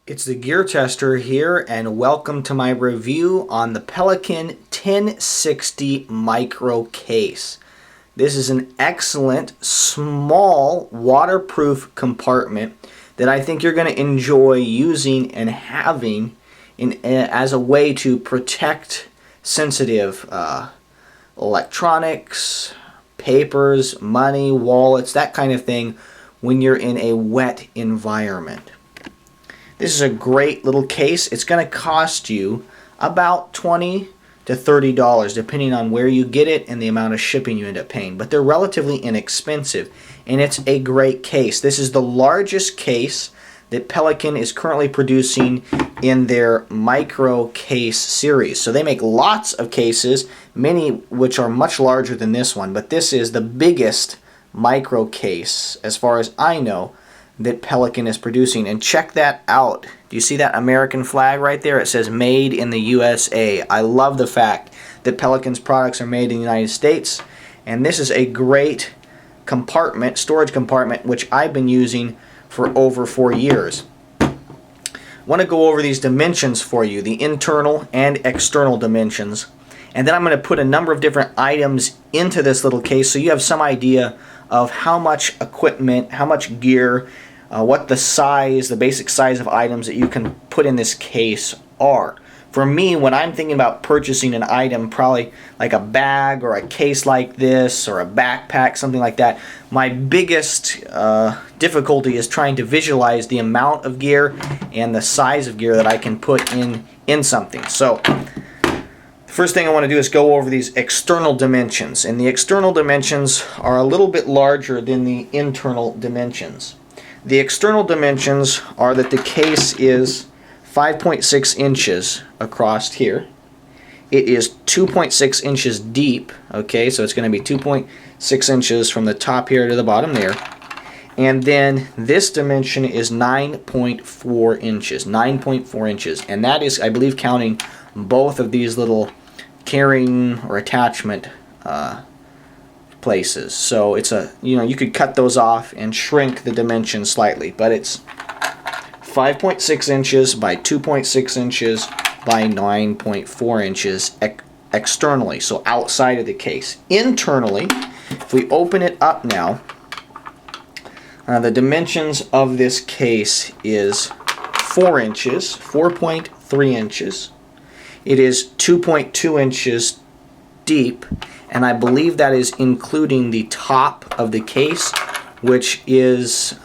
It's the Gear Tester here, and welcome to my review on the Pelican 1060 micro case. This is an excellent, small, waterproof compartment that I think you're going to enjoy using and having as a way to protect sensitive electronics, papers, money, wallets, that kind of thing when you're in a wet environment. This is a great little case. It's going to cost you about $20 to $30 depending on where you get it and the amount of shipping you end up paying. But they're relatively inexpensive, and it's a great case. This is the largest case that Pelican is currently producing in their micro case series. So they make lots of cases, many which are much larger than this one, but this is the biggest micro case, as far as I know, that Pelican is producing. And check that out. Do you see that American flag right there? It says made in the USA. I love the fact that Pelican's products are made in the United States, and this is a great compartment, storage compartment, which I've been using for over 4 years. I want to go over these dimensions for you, the internal and external dimensions, and then I'm going to put a number of different items into this little case so you have some idea of how much equipment, how much gear, what the size, the basic size of items that you can put in this case are. For me, when I'm thinking about purchasing an item, probably like a bag or a case like this or a backpack, something like that, my biggest difficulty is trying to visualize the amount of gear and the size of gear that I can put in something. So the first thing I want to do is go over these external dimensions, and the external dimensions are a little bit larger than the internal dimensions. The external dimensions are that the case is 5.6 inches across here. It is 2.6 inches deep, okay, so it's going to be 2.6 inches from the top here to the bottom there. And then this dimension is 9.4 inches, 9.4 inches, and that is, I believe, counting both of these little carrying or attachment places. So it's a, you could cut those off and shrink the dimension slightly, but it's 5.6 inches by 2.6 inches by 9.4 inches externally, so outside of the case. Internally, if we open it up now, the dimensions of this case is 4 inches, 4.3 inches. It is 2.2 inches deep, and I believe that is including the top of the case, which is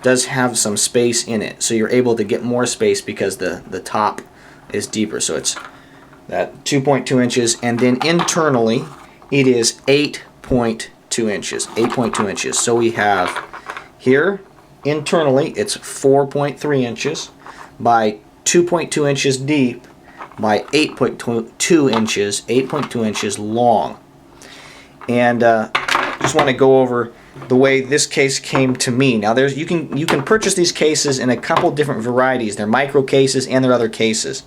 does have some space in it. So you're able to get more space because the top is deeper. So it's that 2.2 inches, and then internally it is 8.2 inches. 8.2 inches. So we have here internally it's 4.3 inches by 2.2 inches deep by 8.2 inches, 8.2 inches long. And just want to go over the way this case came to me. Now you can purchase these cases in a couple different varieties. They're micro cases and they're other cases.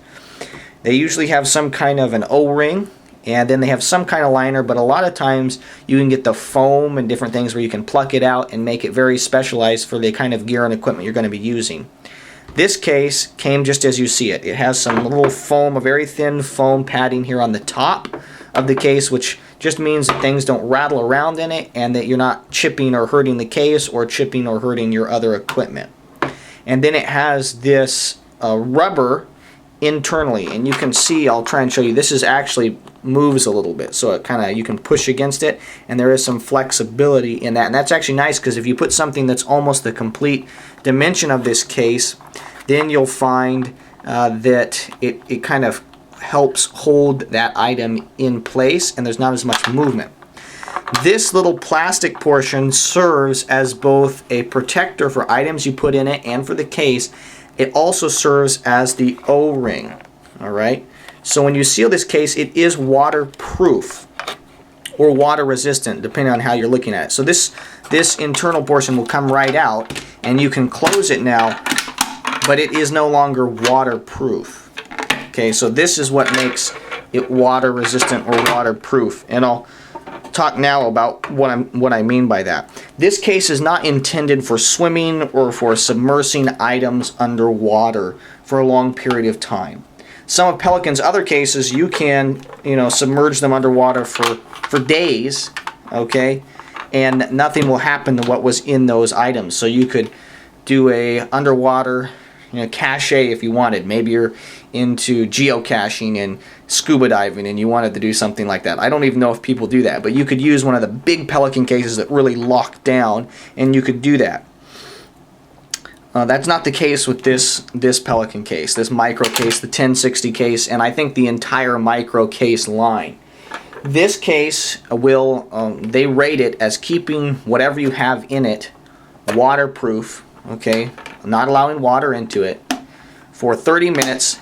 They usually have some kind of an O-ring, and then they have some kind of liner, but a lot of times you can get the foam and different things where you can pluck it out and make it very specialized for the kind of gear and equipment you're going to be using. This case came just as you see it. It has some little foam, a very thin foam padding here on the top of the case, which just means that things don't rattle around in it and that you're not chipping or hurting the case or chipping or hurting your other equipment. And then it has this rubber internally, and you can see, I'll try and show you, this is actually moves a little bit, so it kind of, you can push against it, and there is some flexibility in that. And that's actually nice, because if you put something that's almost the complete dimension of this case, then you'll find that it kind of helps hold that item in place, and there's not as much movement. This little plastic portion serves as both a protector for items you put in it and for the case. It also serves as the O-ring. Alright? So when you seal this case, it is waterproof or water resistant, depending on how you're looking at it. So this internal portion will come right out, and you can close it now, but it is no longer waterproof. Okay, so this is what makes it water resistant or waterproof, and I'll talk now about what I mean by that. This case is not intended for swimming or for submersing items underwater for a long period of time. Some of Pelican's other cases, you can, submerge them underwater for days, okay, and nothing will happen to what was in those items. So you could do a underwater cache if you wanted. Maybe you're into geocaching and scuba diving and you wanted to do something like that. I don't even know if people do that, but you could use one of the big Pelican cases that really lock down, and you could do that. That's not the case with this Pelican case, this micro case, the 1060 case, and I think the entire micro case line. This case they rate it as keeping whatever you have in it waterproof, okay, not allowing water into it, for 30 minutes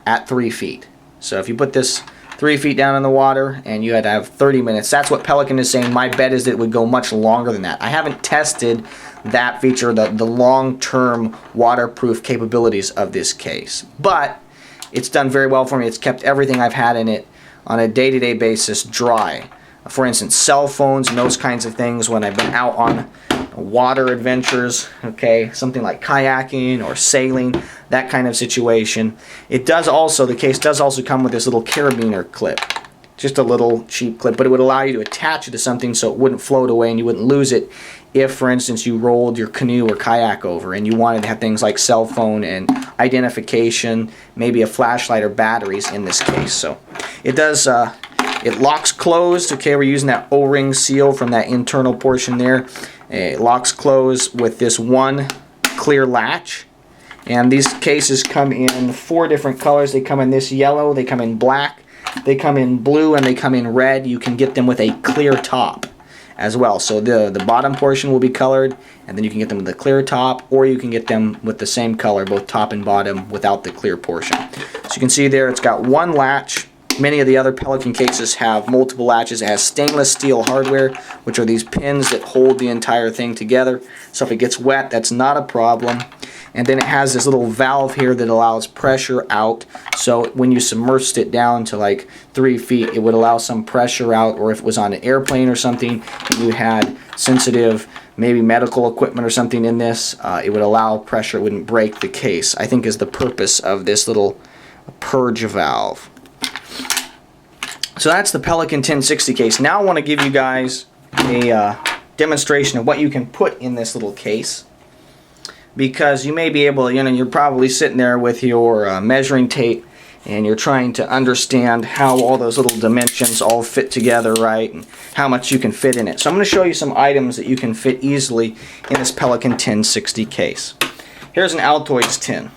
at 3 feet. So if you put this 3 feet down in the water and you had to have 30 minutes, that's what Pelican is saying. My bet is that it would go much longer than that. I haven't tested that feature, the long-term waterproof capabilities of this case, but it's done very well for me. It's kept everything I've had in it on a day-to-day basis dry. For instance, cell phones and those kinds of things when I've been out on water adventures, okay, something like kayaking or sailing, that kind of situation. The case does also come with this little carabiner clip, just a little cheap clip, but it would allow you to attach it to something so it wouldn't float away and you wouldn't lose it if, for instance, you rolled your canoe or kayak over and you wanted to have things like cell phone and identification, maybe a flashlight or batteries in this case. So it does, it locks closed, okay, we're using that O-ring seal from that internal portion there. It locks closed with this one clear latch, and these cases come in 4 different colors. They come in this yellow, they come in black, they come in blue, and they come in red. You can get them with a clear top as well. So the bottom portion will be colored, and then you can get them with a clear top, or you can get them with the same color, both top and bottom, without the clear portion. So you can see there it's got one latch. Many of the other Pelican cases have multiple latches. It has stainless steel hardware, which are these pins that hold the entire thing together. So if it gets wet, that's not a problem. And then it has this little valve here that allows pressure out. So when you submerged it down to like 3 feet, it would allow some pressure out. Or if it was on an airplane or something, and you had sensitive, maybe medical equipment or something in this, it would allow pressure. It wouldn't break the case, I think is the purpose of this little purge valve. So that's the Pelican 1060 case. Now I want to give you guys a demonstration of what you can put in this little case, because you may be able, you're probably sitting there with your measuring tape and you're trying to understand how all those little dimensions all fit together, right, and how much you can fit in it. So I'm going to show you some items that you can fit easily in this Pelican 1060 case. Here's an Altoids tin,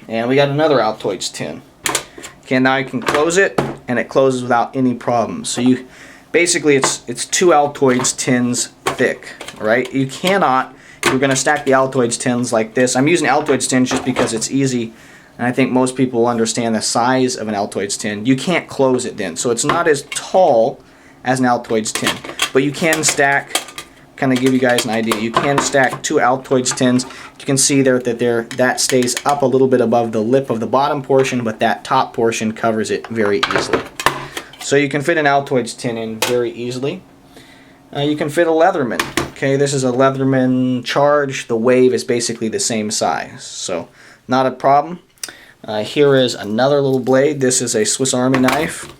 and we got another Altoids tin. Okay, now I can close it, and it closes without any problems. So you basically it's 2 Altoids tins thick, right? You cannot, if you're going to stack the Altoids tins like this. I'm using Altoids tins just because it's easy, and I think most people will understand the size of an Altoids tin. You can't close it then, so it's not as tall as an Altoids tin, but you can stack. Kind of give you guys an idea. You can stack 2 Altoids tins. You can see there that that stays up a little bit above the lip of the bottom portion, but that top portion covers it very easily. So you can fit an Altoids tin in very easily. You can fit a Leatherman. Okay, this is a Leatherman Charge. The Wave is basically the same size, so not a problem. Here is another little blade. This is a Swiss Army knife.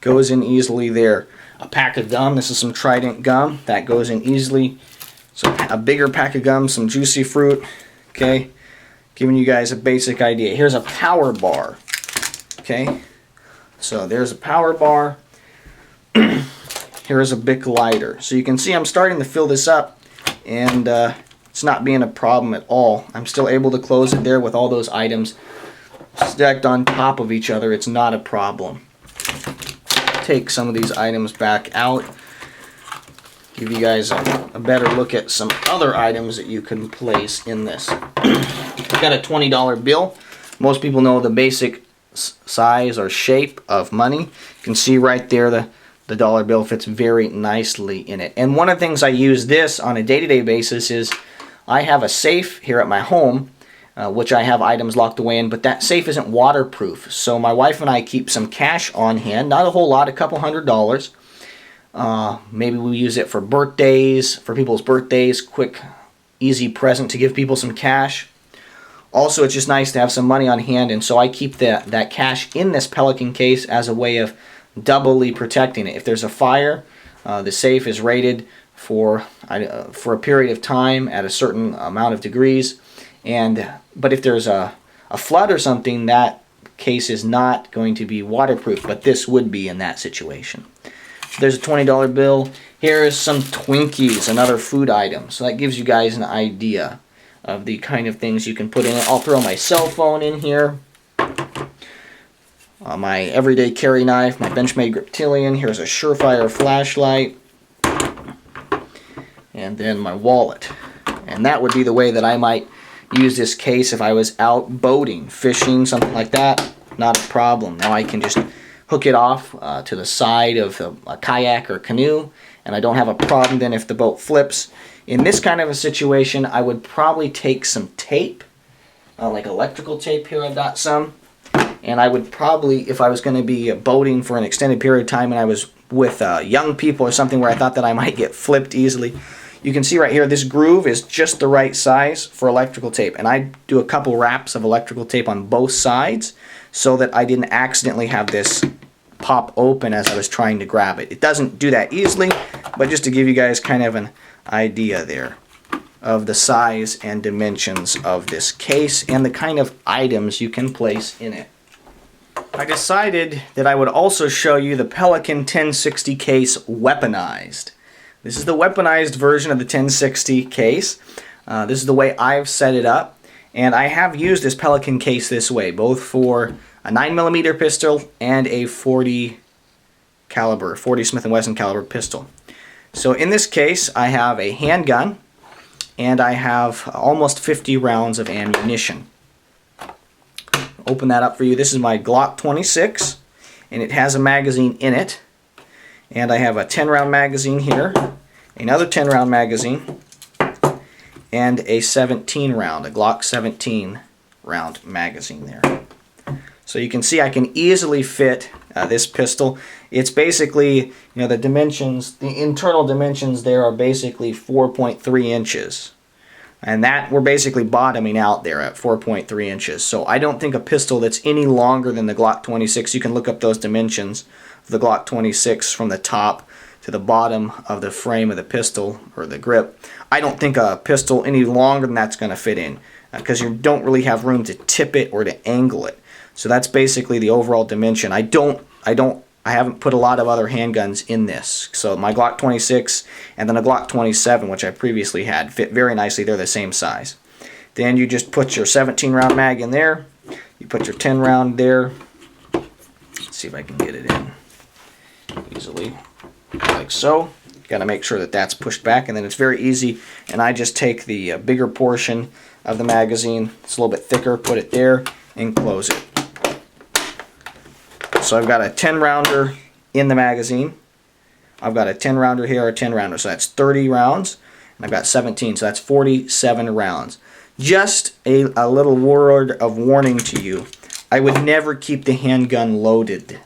Goes in easily there. A pack of gum. This is some Trident gum. That goes in easily. So a bigger pack of gum, some juicy fruit. Okay, giving you guys a basic idea. Here's a power bar. Okay, so there's a power bar. Here's a Bic lighter. So you can see I'm starting to fill this up, and it's not being a problem at all. I'm still able to close it there with all those items stacked on top of each other. It's not a problem. Take some of these items back out, give you guys a better look at some other items that you can place in this. I've got a $20 bill. Most people know the basic size or shape of money. You can see right there the dollar bill fits very nicely in it. And one of the things I use this on a day-to-day basis is I have a safe here at my home, which I have items locked away in, but that safe isn't waterproof. So my wife and I keep some cash on hand, not a whole lot, a couple $100. Maybe we use it for birthdays, for people's birthdays, quick, easy present to give people some cash. Also, it's just nice to have some money on hand, and so I keep that cash in this Pelican case as a way of doubly protecting it. If there's a fire, the safe is rated for a period of time at a certain amount of degrees, but if there's a flood or something, that case is not going to be waterproof, but this would be in that situation. So there's a $20 bill. Here is some Twinkies, another food item. So that gives you guys an idea of the kind of things you can put in it. I'll throw my cell phone in here, my everyday carry knife, my Benchmade Griptilian. Here's a Surefire flashlight, and then my wallet. And that would be the way that I might use this case if I was out boating, fishing, something like that. Not a problem. Now I can just hook it off to the side of a kayak or canoe, and I don't have a problem then if the boat flips. In this kind of a situation, I would probably take some tape, like electrical tape. Here I've got some. And I would probably, if I was going to be boating for an extended period of time and I was with young people or something where I thought that I might get flipped easily, you can see right here this groove is just the right size for electrical tape. And I do a couple wraps of electrical tape on both sides so that I didn't accidentally have this pop open as I was trying to grab it. It doesn't do that easily, but just to give you guys kind of an idea there of the size and dimensions of this case and the kind of items you can place in it. I decided that I would also show you the Pelican 1060 case weaponized. This is the weaponized version of the 1060 case. This is the way I've set it up, and I have used this Pelican case this way, both for a 9mm pistol and a 40 Smith & Wesson caliber pistol. So in this case, I have a handgun, and I have almost 50 rounds of ammunition. Open that up for you. This is my Glock 26, and it has a magazine in it. And I have a 10-round magazine here, another 10-round magazine, and a 17-round, a Glock 17-round magazine there. So you can see I can easily fit this pistol. It's basically, the dimensions, the internal dimensions there are basically 4.3 inches. And that we're basically bottoming out there at 4.3 inches. So I don't think a pistol that's any longer than the Glock 26, you can look up those dimensions of the Glock 26 from the top to the bottom of the frame of the pistol or the grip. I don't think a pistol any longer than that's going to fit in because you don't really have room to tip it or to angle it. So that's basically the overall dimension. I haven't put a lot of other handguns in this. So my Glock 26 and then a Glock 27, which I previously had, fit very nicely. They're the same size. Then you just put your 17-round mag in there. You put your 10-round there. Let's see if I can get it in easily, like so. Got to make sure that that's pushed back, and then it's very easy. And I just take the bigger portion of the magazine. It's a little bit thicker. Put it there and close it. So I've got a 10-rounder in the magazine. I've got a 10-rounder here, a 10-rounder. So that's 30 rounds. And I've got 17, so that's 47 rounds. Just a little word of warning to you. I would never keep the handgun loaded.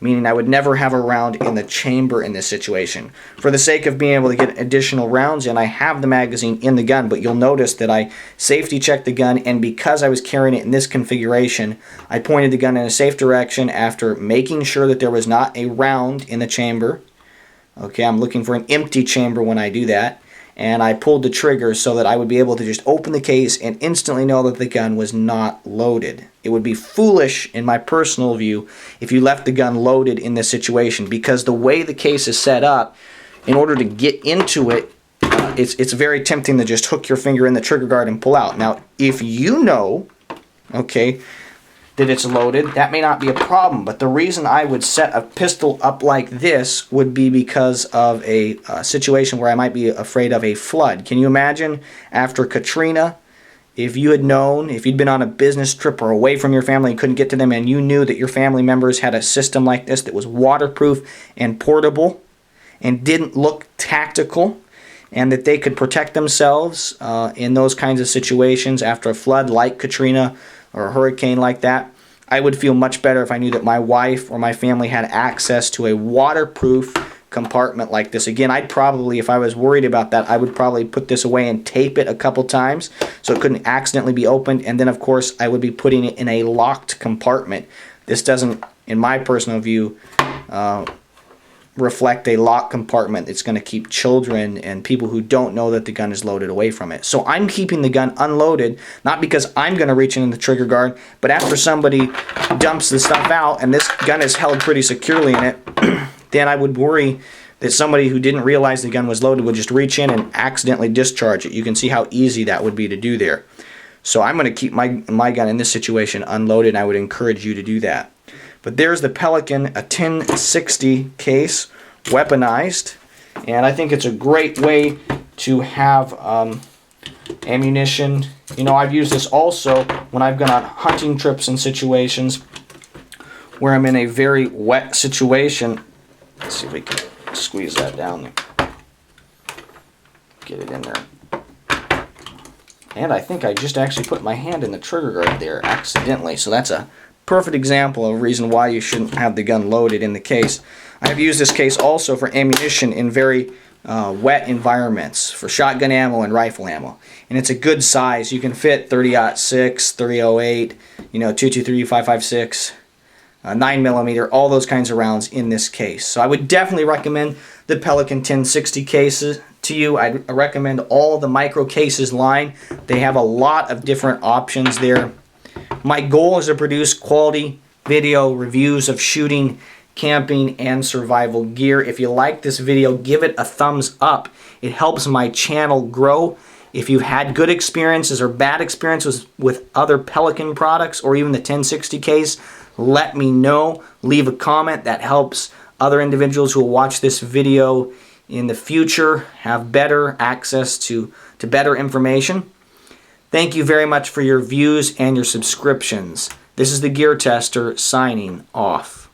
Meaning I would never have a round in the chamber in this situation. For the sake of being able to get additional rounds in, I have the magazine in the gun, but you'll notice that I safety checked the gun, and because I was carrying it in this configuration, I pointed the gun in a safe direction after making sure that there was not a round in the chamber. Okay, I'm looking for an empty chamber when I do that. And I pulled the trigger so that I would be able to just open the case and instantly know that the gun was not loaded. It would be foolish, in my personal view, if you left the gun loaded in this situation, because the way the case is set up, in order to get into it, it's very tempting to just hook your finger in the trigger guard and pull out. Now, if you know, okay, that it's loaded, that may not be a problem, but the reason I would set a pistol up like this would be because of a situation where I might be afraid of a flood. Can you imagine after Katrina, if you had known, if you'd been on a business trip or away from your family and couldn't get to them, and you knew that your family members had a system like this that was waterproof and portable and didn't look tactical, and that they could protect themselves in those kinds of situations after a flood like Katrina or a hurricane like that, I would feel much better if I knew that my wife or my family had access to a waterproof compartment like this. Again, I'd probably, if I was worried about that, I would probably put this away and tape it a couple times so it couldn't accidentally be opened. And then, of course, I would be putting it in a locked compartment. This doesn't, in my personal view, reflect a locked compartment that's going to keep children and people who don't know that the gun is loaded away from it. So I'm keeping the gun unloaded, not because I'm going to reach in the trigger guard, but after somebody dumps the stuff out and this gun is held pretty securely in it, then I would worry that somebody who didn't realize the gun was loaded would just reach in and accidentally discharge it. You can see how easy that would be to do there. So I'm going to keep my gun in this situation unloaded, and I would encourage you to do that. But there's the Pelican, a 1060 case, weaponized, and I think it's a great way to have ammunition. You know, I've used this also when I've gone on hunting trips and situations where I'm in a very wet situation. Let's see if we can squeeze that down there. Get it in there. And I think I just actually put my hand in the trigger guard there accidentally, so that's a perfect example of a reason why you shouldn't have the gun loaded in the case. I have used this case also for ammunition in very wet environments, for shotgun ammo and rifle ammo. And it's a good size. You can fit 30-06, 30-08, you know, 223, 5.56, 9mm, all those kinds of rounds in this case. So I would definitely recommend the Pelican 1060 cases to you. I'd recommend all the micro cases line. They have a lot of different options there. My goal is to produce quality video reviews of shooting, camping, and survival gear. If you like this video, give it a thumbs up. It helps my channel grow. If you've had good experiences or bad experiences with other Pelican products or even the 1060 case, let me know. Leave a comment. That helps other individuals who will watch this video in the future have better access to better information. Thank you very much for your views and your subscriptions. This is the Gear Tester signing off.